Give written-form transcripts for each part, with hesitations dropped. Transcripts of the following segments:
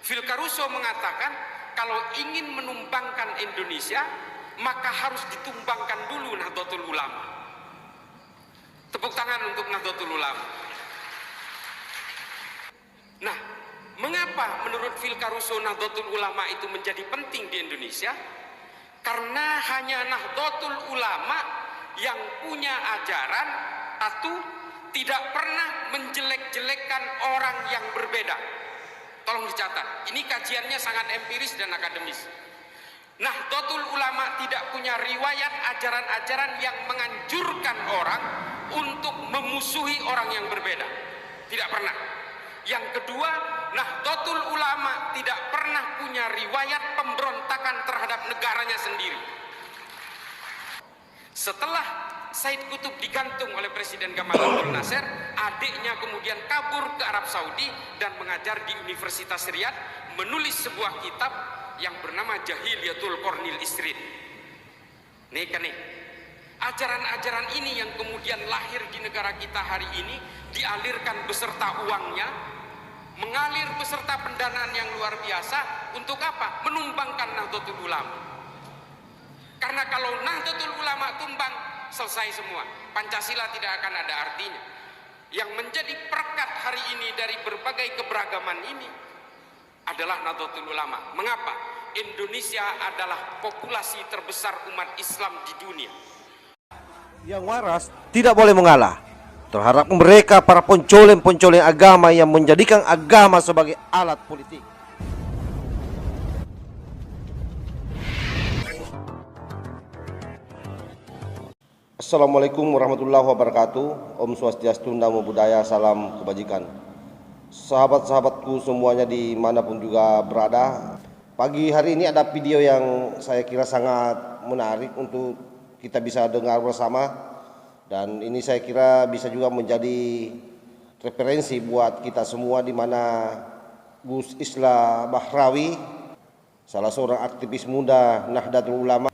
Phil Caruso mengatakan kalau ingin menumbangkan Indonesia maka harus ditumbangkan dulu Nahdlatul Ulama. Tepuk tangan untuk Nahdlatul Ulama. Nah, mengapa menurut Phil Caruso Nahdlatul Ulama itu menjadi penting di Indonesia? Karena hanya Nahdlatul Ulama yang punya ajaran satu, tidak pernah menjelek-jelekan orang yang berbeda. Tolong dicatat, ini kajiannya sangat empiris dan akademis. Nahdlatul Ulama tidak punya riwayat ajaran-ajaran yang menganjurkan orang untuk memusuhi orang yang berbeda. Tidak pernah. Yang kedua, Nahdlatul Ulama tidak pernah punya riwayat pemberontakan terhadap negaranya sendiri. Setelah Said Qutb digantung oleh Presiden Gamal Abdel Nasser, adiknya kemudian kabur ke Arab Saudi dan mengajar di Universitas Riyadh, menulis sebuah kitab yang bernama Jahiliyatul Qornil Isrin. Nih kan nih, ajaran-ajaran ini yang kemudian lahir di negara kita hari ini, dialirkan beserta uangnya, mengalir beserta pendanaan yang luar biasa. Untuk apa? Menumbangkan Nahdlatul Ulama. Karena kalau Nahdlatul Ulama tumbang, selesai semua. Pancasila tidak akan ada artinya. Yang menjadi perekat hari ini dari berbagai keberagaman ini adalah Nahdlatul Ulama. Mengapa? Indonesia adalah populasi terbesar umat Islam di dunia. Yang waras tidak boleh mengalah terhadap mereka para pencoleng-pencoleng agama yang menjadikan agama sebagai alat politik. Assalamualaikum warahmatullahi wabarakatuh. Om Swastiastu, Namo Buddhaya, salam kebajikan. Sahabat-sahabatku semuanya dimanapun juga berada, pagi hari ini ada video yang saya kira sangat menarik untuk kita bisa dengar bersama. Dan ini saya kira bisa juga menjadi referensi buat kita semua, di mana Gus Islah Bahrawi, salah seorang aktivis muda Nahdlatul Ulama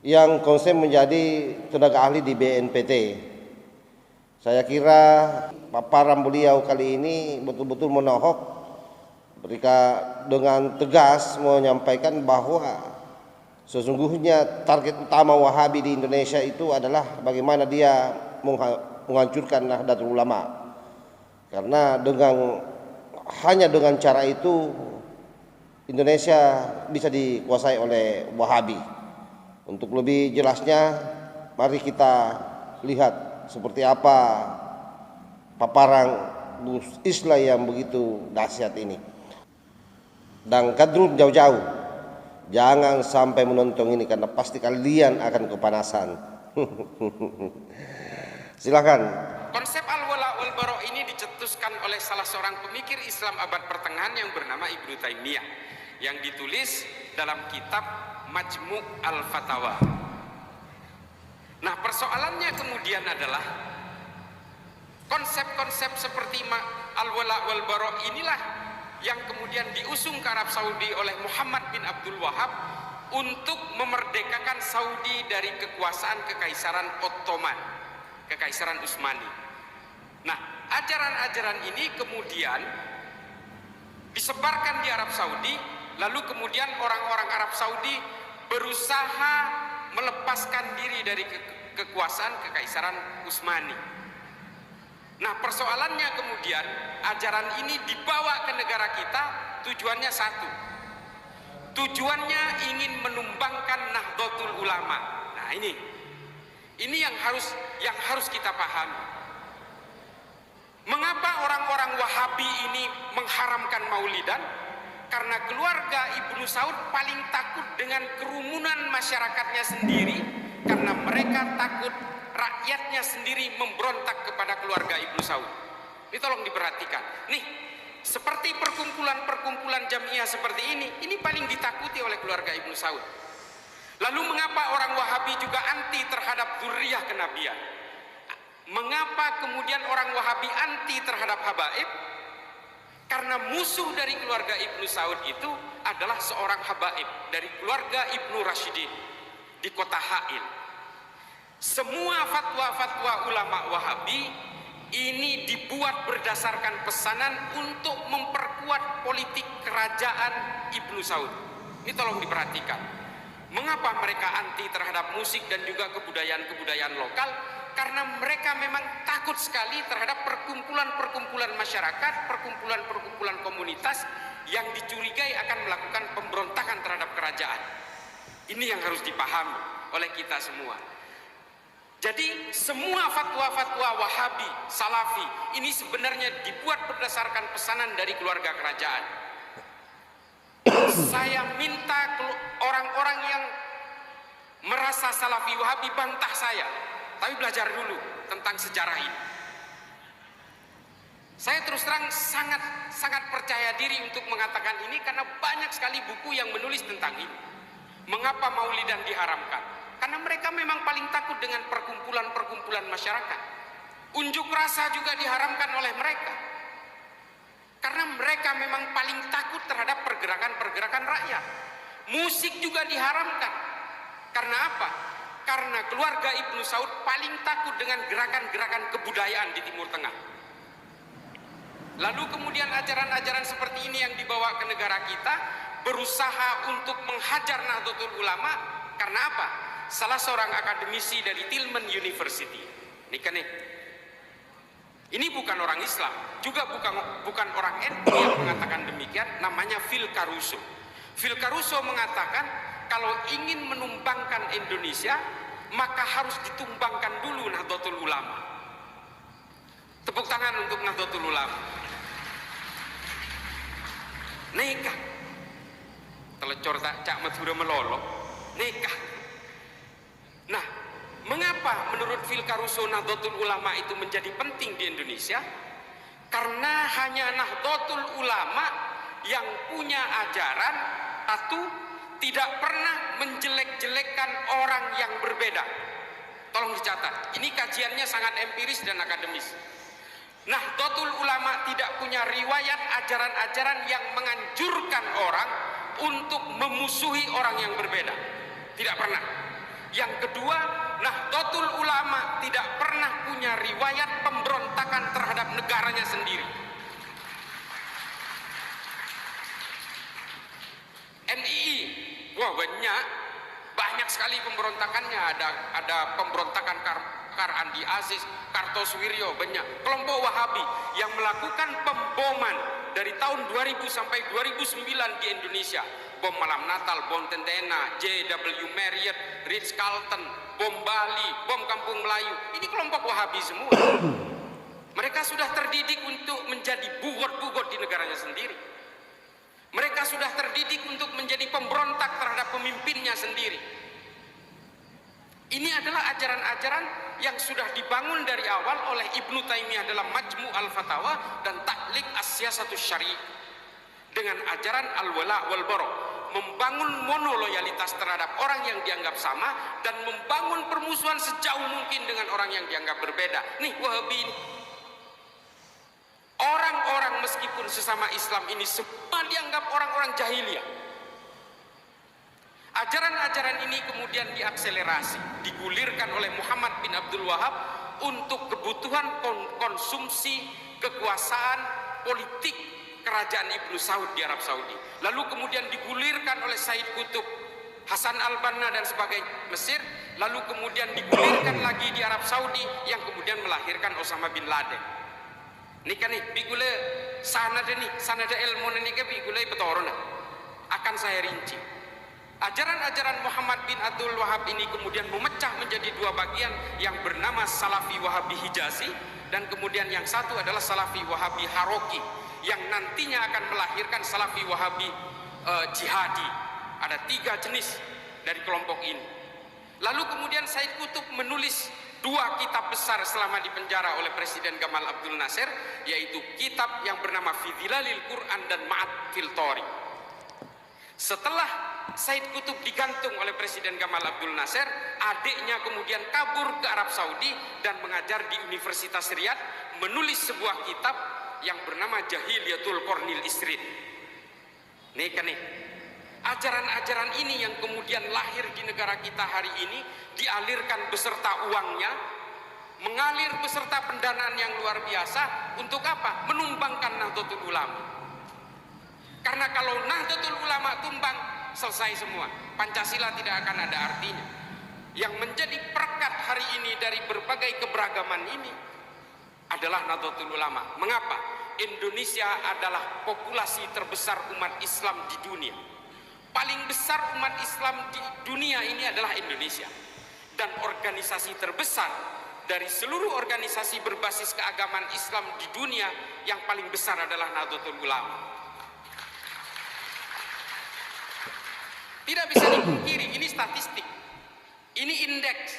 yang konsen menjadi tenaga ahli di BNPT. Saya kira paparan beliau kali ini betul-betul menohok, mereka dengan tegas menyampaikan bahwa sesungguhnya target utama Wahabi di Indonesia itu adalah bagaimana dia menghancurkan Nahdlatul Ulama. Karena hanya dengan cara itu Indonesia bisa dikuasai oleh Wahabi. Untuk lebih jelasnya, mari kita lihat seperti apa paparan Gus Islah yang begitu dahsyat ini. Dan kadrun jauh-jauh, jangan sampai menonton ini karena pasti kalian akan kepanasan. Silakan. Konsep al-wala wal bara ini dicetuskan oleh salah seorang pemikir Islam abad pertengahan yang bernama Ibnu Taimiyah, yang ditulis dalam kitab Majmu' al-Fatawa. Nah, persoalannya kemudian adalah konsep-konsep seperti al-wala wal bara inilah yang kemudian diusung ke Arab Saudi oleh Muhammad bin Abdul Wahab untuk memerdekakan Saudi dari kekuasaan Kekaisaran Ottoman, Kekaisaran Utsmani. Nah, ajaran-ajaran ini kemudian disebarkan di Arab Saudi, lalu kemudian orang-orang Arab Saudi berusaha melepaskan diri dari kekuasaan Kekaisaran Utsmani. Nah, persoalannya kemudian ajaran ini dibawa ke negara kita, tujuannya satu. Tujuannya ingin menumbangkan Nahdlatul Ulama. Nah, ini yang harus kita pahami. Mengapa orang-orang Wahabi ini mengharamkan Maulidan? Karena keluarga Ibnu Saud paling takut dengan kerumunan masyarakatnya sendiri, karena mereka takut rakyatnya sendiri memberontak kepada keluarga Ibnu Saud. Ini tolong diperhatikan. Nih, seperti perkumpulan-perkumpulan jamiah seperti ini paling ditakuti oleh keluarga Ibnu Saud. Lalu mengapa orang Wahabi juga anti terhadap dzurriyyah kenabian? Mengapa kemudian orang Wahabi anti terhadap habaib? Karena musuh dari keluarga Ibnu Saud itu adalah seorang habaib dari keluarga Ibnu Rashidin di kota Ha'il. Semua fatwa-fatwa ulama Wahabi ini dibuat berdasarkan pesanan untuk memperkuat politik kerajaan Ibnu Saud. Ini tolong diperhatikan. Mengapa mereka anti terhadap musik dan juga kebudayaan-kebudayaan lokal? Karena mereka memang takut sekali terhadap perkumpulan-perkumpulan masyarakat, perkumpulan-perkumpulan komunitas yang dicurigai akan melakukan pemberontakan terhadap kerajaan. Ini yang harus dipahami oleh kita semua. Jadi semua fatwa-fatwa Wahabi, Salafi ini sebenarnya dibuat berdasarkan pesanan dari keluarga kerajaan. Saya minta orang-orang yang merasa Salafi Wahabi bantah saya, tapi belajar dulu tentang sejarah ini. Saya terus terang sangat percaya diri untuk mengatakan ini karena banyak sekali buku yang menulis tentang ini. Mengapa Maulidan diharamkan? Karena mereka memang paling takut dengan perkumpulan-perkumpulan masyarakat. Unjuk rasa juga diharamkan oleh mereka. Karena mereka memang paling takut terhadap pergerakan-pergerakan rakyat. Musik juga diharamkan. Karena apa? Karena keluarga Ibnu Saud paling takut dengan gerakan-gerakan kebudayaan di Timur Tengah. Lalu kemudian ajaran-ajaran seperti ini yang dibawa ke negara kita berusaha untuk menghajar Nahdlatul Ulama. Karena apa? Salah seorang akademisi dari Tillman University. Ini bukan orang Islam, juga bukan orang NU yang mengatakan demikian, namanya Phil Caruso. Phil Caruso mengatakan kalau ingin menumbangkan Indonesia, maka harus ditumbangkan dulu Nahdlatul Ulama. Tepuk tangan untuk Nahdlatul Ulama. Nekah. Telecor tak cak madura melolok. Nekah. Nah, mengapa menurut Phil Caruso Nahdlatul Ulama itu menjadi penting di Indonesia? Karena hanya Nahdlatul Ulama yang punya ajaran satu, tidak pernah menjelek-jelekkan orang yang berbeda. Tolong dicatat, ini kajiannya sangat empiris dan akademis. Nahdlatul Ulama tidak punya riwayat ajaran-ajaran yang menganjurkan orang untuk memusuhi orang yang berbeda. Tidak pernah. Yang kedua, Nahdlatul Ulama tidak pernah punya riwayat pemberontakan terhadap negaranya sendiri. NII, wah banyak sekali pemberontakannya. Ada pemberontakan Kar Andi Aziz, Kartosuwiryo, banyak. Kelompok Wahabi yang melakukan pemboman dari tahun 2000 sampai 2009 di Indonesia. Bom malam Natal, bom Tentena, JW Marriott, Ritz-Carlton, bom Bali, bom Kampung Melayu. Ini kelompok Wahabi semua. Mereka sudah terdidik untuk menjadi bugot-bugot di negaranya sendiri. Mereka sudah terdidik untuk menjadi pemberontak terhadap pemimpinnya sendiri. Ini adalah ajaran-ajaran yang sudah dibangun dari awal oleh Ibnu Taimiyah dalam Majmu' al-Fatawa dan Ta'liq as-Siyasatus Syari' dengan ajaran al-wala wal bara, membangun monoloyalitas terhadap orang yang dianggap sama dan membangun permusuhan sejauh mungkin dengan orang yang dianggap berbeda. Nih Wahabi ini, orang-orang meskipun sesama Islam ini semua dianggap orang-orang jahiliyah. Ajaran-ajaran ini kemudian diakselerasi, digulirkan oleh Muhammad bin Abdul Wahab untuk kebutuhan konsumsi kekuasaan politik kerajaan Ibnu Saud di Arab Saudi. Lalu kemudian digulirkan oleh Said Qutb, Hasan al-Banna dan sebagainya Mesir. Lalu kemudian digulirkan lagi di Arab Saudi yang kemudian melahirkan Osama bin Laden. Ini kan nih, bigule sanada ilmu ini kan bigule betorona. Akan saya rinci. Ajaran-ajaran Muhammad bin Abdul Wahab ini kemudian memecah menjadi dua bagian yang bernama Salafi Wahabi Hijazi dan kemudian yang satu adalah Salafi Wahabi Haroki yang nantinya akan melahirkan Salafi Wahabi Jihadi. Ada 3 jenis dari kelompok ini. Lalu kemudian Said Qutb menulis 2 kitab besar selama di penjara oleh Presiden Gamal Abdul Nasir, yaitu kitab yang bernama Fi Dhilalil Quran dan Ma'ad fil Thori. Setelah Said Qutb digantung oleh Presiden Gamal Abdul Nasir, adiknya kemudian kabur ke Arab Saudi dan mengajar di Universitas Riyadh, menulis sebuah kitab yang bernama Jahiliyatul Qornil Isrid. Nih kan nih, ajaran-ajaran ini yang kemudian lahir di negara kita hari ini, dialirkan beserta uangnya mengalir beserta pendanaan yang luar biasa. Untuk apa? Menumbangkan Nahdlatul Ulama. Karena kalau Nahdlatul Ulama tumbang, selesai semua. Pancasila tidak akan ada artinya. Yang menjadi perekat hari ini dari berbagai keberagaman ini adalah Nahdlatul Ulama. Mengapa? Indonesia adalah populasi terbesar umat Islam di dunia. Paling besar umat Islam di dunia ini adalah Indonesia. Dan organisasi terbesar dari seluruh organisasi berbasis keagamaan Islam di dunia yang paling besar adalah Nahdlatul Ulama. Tidak bisa dipungkiri, ini statistik, ini indeks.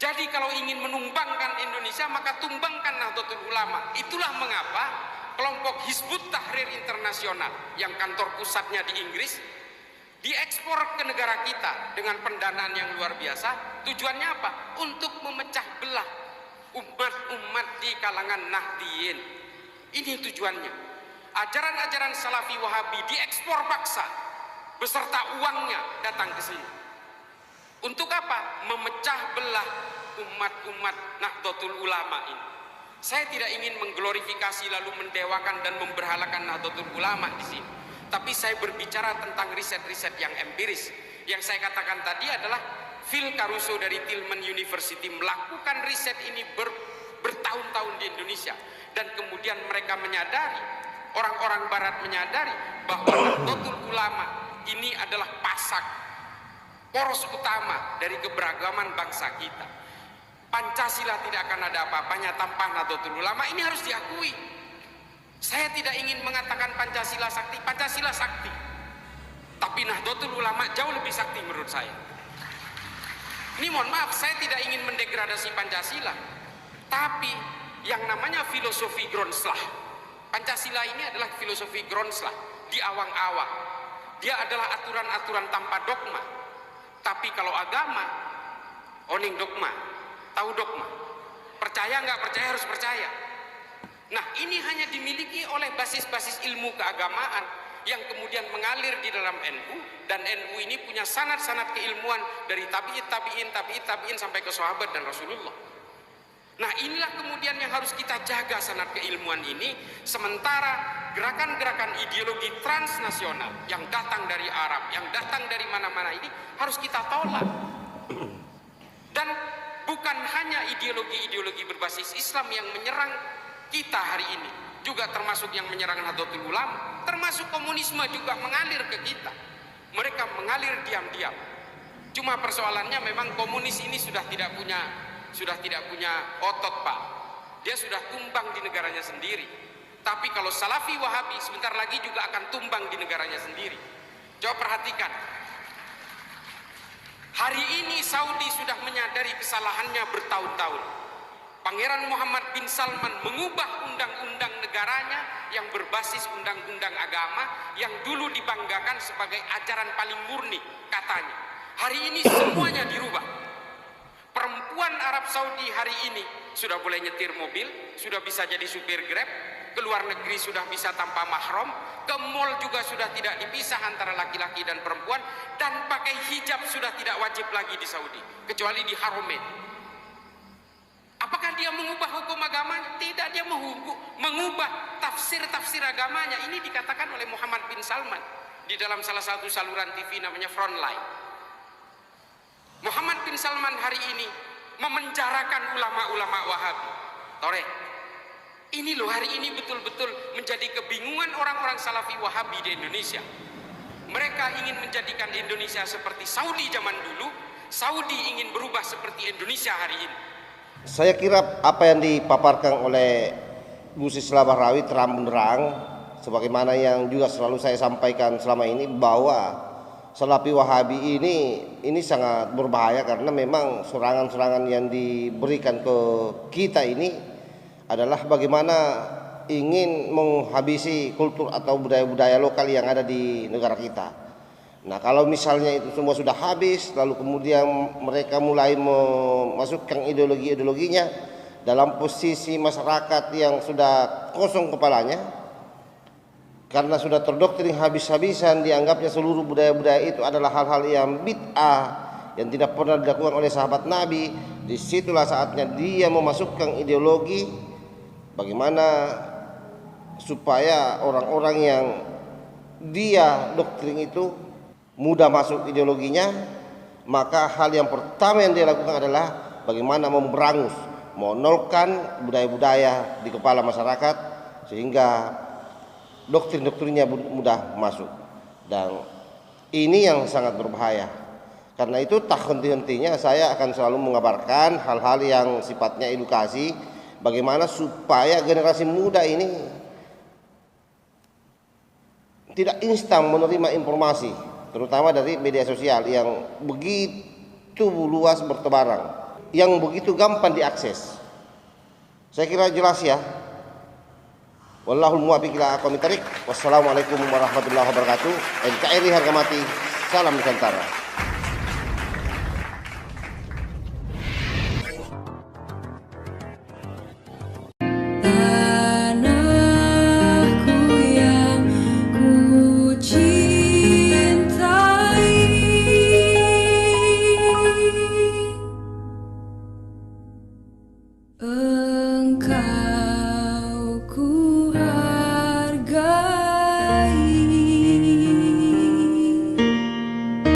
Jadi kalau ingin menumbangkan Indonesia, maka tumbangkan Nahdlatul Ulama. Itulah mengapa kelompok Hizbut Tahrir Internasional yang kantor pusatnya di Inggris diekspor ke negara kita dengan pendanaan yang luar biasa. Tujuannya apa? Untuk memecah belah umat-umat di kalangan Nahdiyin. Ini tujuannya. Ajaran-ajaran Salafi Wahabi diekspor paksa beserta uangnya datang ke sini. Untuk apa? Memecah belah umat-umat Nahdlatul Ulama ini. Saya tidak ingin mengglorifikasi lalu mendewakan dan memberhalakan Nahdlatul Ulama di sini. Tapi saya berbicara tentang riset-riset yang empiris. Yang saya katakan tadi adalah Phil Caruso dari Tillman University melakukan riset ini bertahun-tahun di Indonesia. Dan kemudian mereka menyadari, orang-orang Barat menyadari bahwa Nahdlatul Ulama ini adalah pasak, poros utama dari keberagaman bangsa kita. Pancasila tidak akan ada apa-apanya tanpa Nahdlatul Ulama. Ini harus diakui. Saya tidak ingin mengatakan Pancasila sakti. Pancasila sakti, tapi Nahdlatul Ulama jauh lebih sakti menurut saya. Ini mohon maaf, saya tidak ingin mendegradasi Pancasila, tapi yang namanya filosofi Grondslag, Pancasila ini adalah filosofi Grondslag di awang-awang. Dia adalah aturan-aturan tanpa dogma. Tapi kalau agama, oning dogma, tahu dogma, percaya nggak percaya harus percaya. Nah, ini hanya dimiliki oleh basis-basis ilmu keagamaan yang kemudian mengalir di dalam NU, dan NU ini punya sanad-sanad keilmuan dari tabi'in sampai ke sahabat dan Rasulullah. Nah, inilah kemudian yang harus kita jaga sanad keilmuan ini, sementara gerakan-gerakan ideologi transnasional yang datang dari Arab, yang datang dari mana-mana ini harus kita tolak. Dan bukan hanya ideologi-ideologi berbasis Islam yang menyerang kita hari ini, juga termasuk yang menyerang Nahdlatul Ulama, termasuk komunisme juga mengalir ke kita. Mereka mengalir diam-diam. Cuma persoalannya memang komunis ini sudah tidak punya otot, Pak. Dia sudah tumbang di negaranya sendiri. Tapi kalau Salafi Wahabi sebentar lagi juga akan tumbang di negaranya sendiri. Coba perhatikan. Hari ini Saudi sudah menyadari kesalahannya bertahun-tahun. Pangeran Muhammad bin Salman mengubah undang-undang negaranya yang berbasis undang-undang agama yang dulu dibanggakan sebagai ajaran paling murni katanya. Hari ini semuanya dirubah. Perempuan Arab Saudi hari ini sudah boleh nyetir mobil, sudah bisa jadi supir Grab, ke luar negeri sudah bisa tanpa mahram, ke mall juga sudah tidak dipisah antara laki-laki dan perempuan, dan pakai hijab sudah tidak wajib lagi di Saudi, kecuali di Haramain. Apakah dia mengubah hukum agamanya? Tidak, dia mengubah tafsir-tafsir agamanya. Ini dikatakan oleh Muhammad bin Salman di dalam salah satu saluran TV namanya Frontline. Muhammad bin Salman hari ini memenjarakan ulama-ulama Wahabi. Tore, ini loh hari ini betul-betul menjadi kebingungan orang-orang Salafi Wahabi di Indonesia. Mereka ingin menjadikan Indonesia seperti Saudi zaman dulu. Saudi ingin berubah seperti Indonesia hari ini. Saya kira apa yang dipaparkan oleh Gus Islah Bahrawi terang benderang, sebagaimana yang juga selalu saya sampaikan selama ini, bahwa Salafi Wahabi ini sangat berbahaya karena memang serangan-serangan yang diberikan ke kita ini adalah bagaimana ingin menghabisi kultur atau budaya-budaya lokal yang ada di negara kita. Nah, kalau misalnya itu semua sudah habis, lalu kemudian mereka mulai memasukkan ideologi-ideologinya dalam posisi masyarakat yang sudah kosong kepalanya, karena sudah terdoktrin habis-habisan, dianggapnya seluruh budaya-budaya itu adalah hal-hal yang bid'ah, yang tidak pernah dilakukan oleh sahabat Nabi, Disitulah saatnya dia memasukkan ideologi bagaimana supaya orang-orang yang dia doktrin itu mudah masuk ideologinya. Maka hal yang pertama yang dia lakukan adalah bagaimana memberangus, menolkan budaya-budaya di kepala masyarakat sehingga doktrin-doktrinnya mudah masuk. Dan ini yang sangat berbahaya. Karena itu tak henti-hentinya saya akan selalu mengabarkan hal-hal yang sifatnya edukasi, bagaimana supaya generasi muda ini tidak instan menerima informasi, terutama dari media sosial yang begitu luas bertebaran, yang begitu gampang diakses. Saya kira jelas ya. Wallahul muwaffiq ila aqwamit thariq. Wassalamualaikum warahmatullahi wabarakatuh. NKRI harga mati. Salam Nusantara. Engkau